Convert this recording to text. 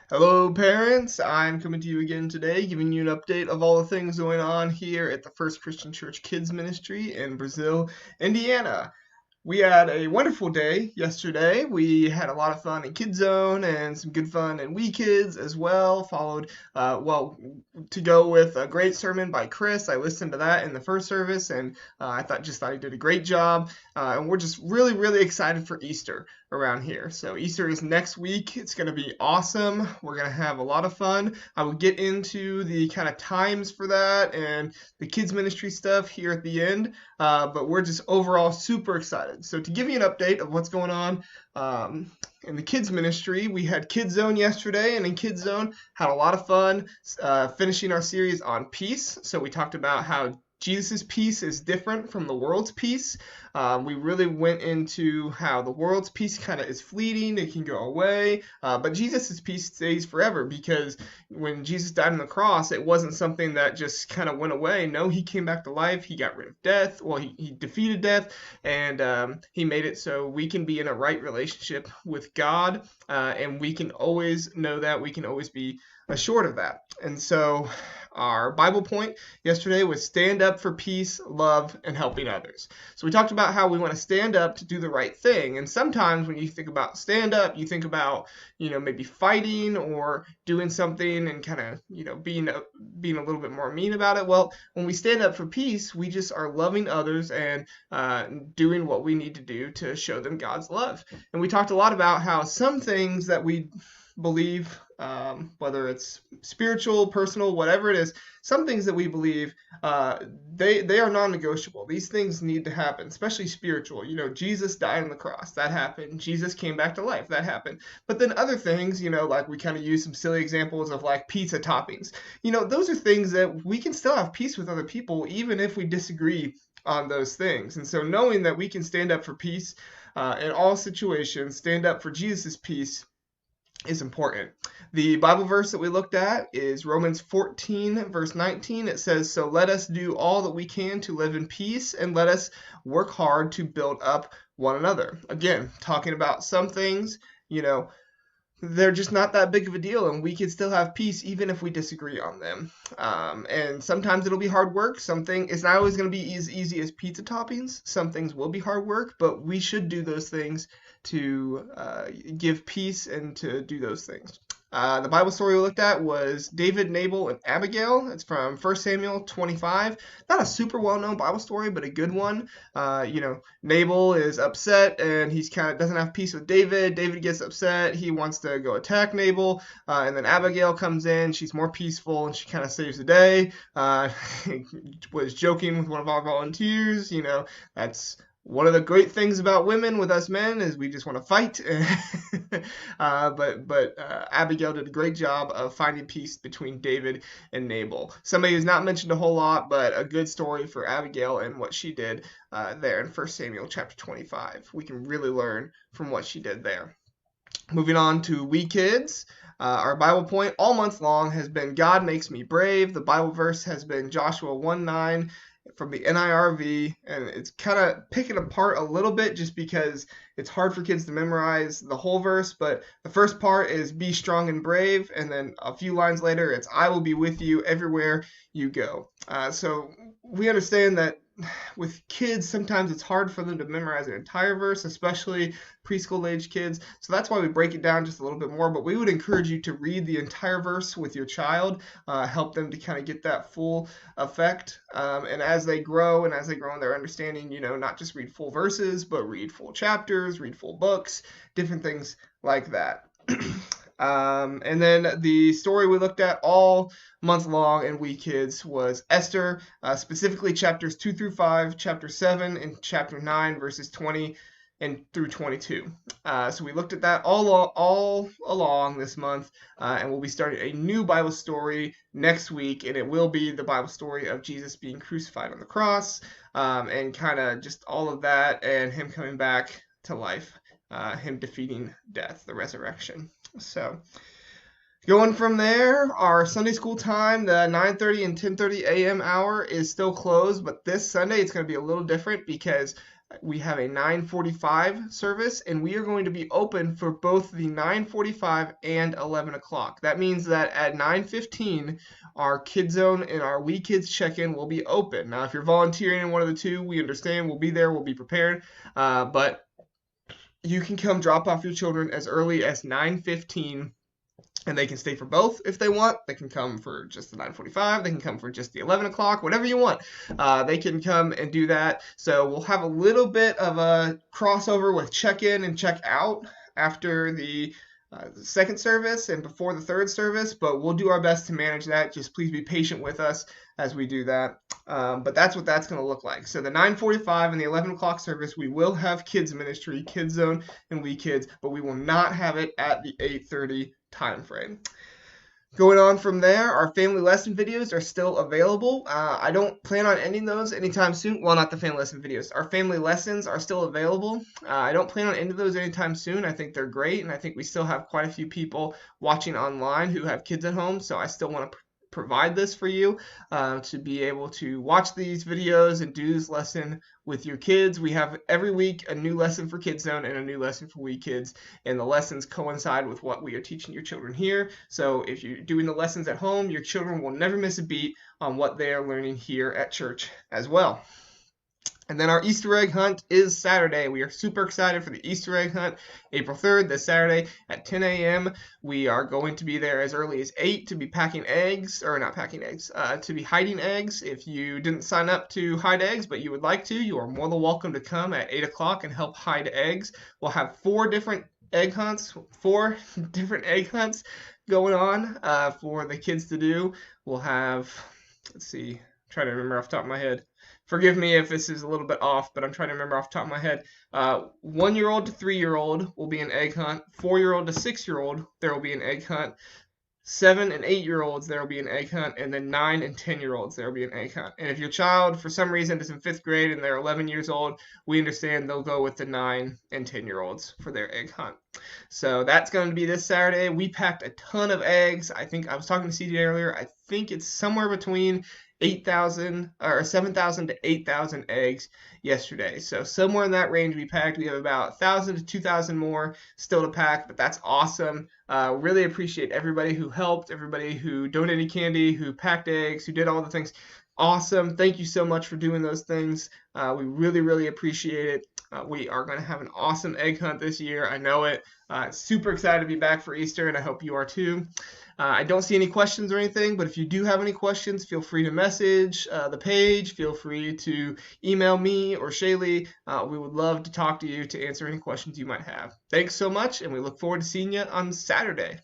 Hello, parents. I'm coming to you again today, giving you an update of all the things going on here at the First Christian Church Kids Ministry in Brazil, Indiana. We had a wonderful day yesterday. We had a lot of fun in KidZone and some good fun in WeeKidz as well. Followed, to go with a great sermon by Chris. I listened to that in the first service, and I thought he did a great job. And we're just really, really excited for Easter around here. So Easter is next week. It's going to be awesome. We're going to have a lot of fun. I will get into the kind of times for that and the kids ministry stuff here at the end. But we're just overall super excited. So to give you an update of what's going on in the kids ministry, we had KidZone yesterday, and in KidZone had a lot of fun finishing our series on peace. So we talked about how Jesus' peace is different from the world's peace. We really went into how the world's peace kind of is fleeting, it can go away, but Jesus' peace stays forever, because when Jesus died on the cross, it wasn't something that just kind of went away. No, he came back to life, he got rid of death, well, he defeated death, and he made it so we can be in a right relationship with God, and we can always know that, we can always be assured of that. And so our Bible point yesterday was stand up for peace, love, and helping others. So we talked about how we want to stand up to do the right thing. And sometimes when you think about stand up, you think about, maybe fighting or doing something and kind of, being a little bit more mean about it. Well, when we stand up for peace, we just are loving others and doing what we need to do to show them God's love. And we talked a lot about how some things that we believe, whether it's spiritual, personal, whatever it is, some things that we believe, they are non-negotiable. These things need to happen, especially spiritual. Jesus died on the cross. That happened. Jesus came back to life. That happened. But then other things, like we kind of use some silly examples of like pizza toppings. Those are things that we can still have peace with other people, even if we disagree on those things. And so knowing that we can stand up for peace in all situations, stand up for Jesus' peace, is important. The Bible verse that we looked at is Romans 14, verse 19. It says, "So let us do all that we can to live in peace, and let us work hard to build up one another." Again, talking about some things, they're just not that big of a deal, and we can still have peace even if we disagree on them. And sometimes it'll be hard work. It's not always going to be as easy as pizza toppings. Some things will be hard work, but we should do those things to give peace and to do those things. The Bible story we looked at was David, Nabal, and Abigail. It's from 1 Samuel 25. Not a super well-known Bible story, but a good one. Nabal is upset, and he's kind of doesn't have peace with David. David gets upset. He wants to go attack Nabal, and then Abigail comes in. She's more peaceful, and she kind of saves the day. Was joking with one of our volunteers. That's one of the great things about women with us men is we just want to fight. But Abigail did a great job of finding peace between David and Nabal. Somebody who's not mentioned a whole lot, but a good story for Abigail and what she did there in 1 Samuel chapter 25. We can really learn from what she did there. Moving on to WeeKidz. Our Bible point all month long has been God makes me brave. The Bible verse has been Joshua 1:9 from the NIRV, and it's kind of picking apart a little bit just because it's hard for kids to memorize the whole verse, but the first part is be strong and brave, and then a few lines later it's I will be with you everywhere you go. So we understand that with kids, sometimes it's hard for them to memorize an entire verse, especially preschool age kids. So that's why we break it down just a little bit more. But we would encourage you to read the entire verse with your child, help them to kind of get that full effect. And as they grow in their understanding, not just read full verses, but read full chapters, read full books, different things like that. And then the story we looked at all month long in WeeKidz was Esther, specifically chapters 2 through 5, chapter 7, and chapter 9, verses 20 and through 22. So we looked at that all along this month, and we'll be starting a new Bible story next week, and it will be the Bible story of Jesus being crucified on the cross, and kind of just all of that, and him coming back to life, him defeating death, the resurrection. So going from there, our Sunday school time, the 9:30 and 10:30 a.m. hour is still closed, but this Sunday it's going to be a little different because we have a 9:45 service, and we are going to be open for both the 9:45 and 11 o'clock. That means that at 9:15, our KidZone and our WeeKidz check-in will be open. Now, if you're volunteering in one of the two, we understand. We'll be there. We'll be prepared. But you can come drop off your children as early as 9:15. And they can stay for both if they want. They can come for just the 9:45. They can come for just the 11 o'clock, whatever you want. They can come and do that. So we'll have a little bit of a crossover with check-in and check-out after the second service and before the third service, but we'll do our best to manage that. Just please be patient with us as we do that. But that's what that's going to look like. So the 9:45 and the 11 o'clock service, we will have kids ministry, KidZone, and WeeKidz, but we will not have it at the 8:30 time frame. Going on from there, our family lesson videos are still available. I don't plan on ending those anytime soon. Well, not the family lesson videos. Our family lessons are still available. I don't plan on ending those anytime soon. I think they're great, and I think we still have quite a few people watching online who have kids at home, so I still want to provide this for you to be able to watch these videos and do this lesson with your kids. We have every week a new lesson for KidZone and a new lesson for WeeKidz, and the lessons coincide with what we are teaching your children here. So if you're doing the lessons at home, your children will never miss a beat on what they are learning here at church as well. And then our Easter egg hunt is Saturday. We are super excited for the Easter egg hunt, April 3rd, this Saturday at 10 a.m. We are going to be there as early as 8 to be packing eggs, or not packing eggs, to be hiding eggs. If you didn't sign up to hide eggs, but you would like to, you are more than welcome to come at 8 o'clock and help hide eggs. We'll have four different egg hunts going on for the kids to do. We'll have, let's see, trying to remember off the top of my head. Forgive me if this is a little bit off, but I'm trying to remember off the top of my head. 1-year-old to 3-year-old will be an egg hunt. 4-year-old to 6-year-old, there will be an egg hunt. 7 and 8-year-olds, there will be an egg hunt. And then 9 and 10-year-olds, there will be an egg hunt. And if your child, for some reason, is in 5th grade and they're 11 years old, we understand they'll go with the 9 and 10-year-olds for their egg hunt. So that's going to be this Saturday. We packed a ton of eggs. I think I was talking to CJ earlier. I think it's somewhere between 7,000 to 8,000 eggs yesterday. So somewhere in that range we packed. We have about 1,000 to 2,000 more still to pack, but that's awesome. Really appreciate everybody who helped, everybody who donated candy, who packed eggs, who did all the things. Awesome. Thank you so much for doing those things. We really, really appreciate it. We are going to have an awesome egg hunt this year. I know it. Super excited to be back for Easter, and I hope you are too. I don't see any questions or anything, but if you do have any questions, feel free to message the page. Feel free to email me or Shaylee. We would love to talk to you to answer any questions you might have. Thanks so much, and we look forward to seeing you on Saturday.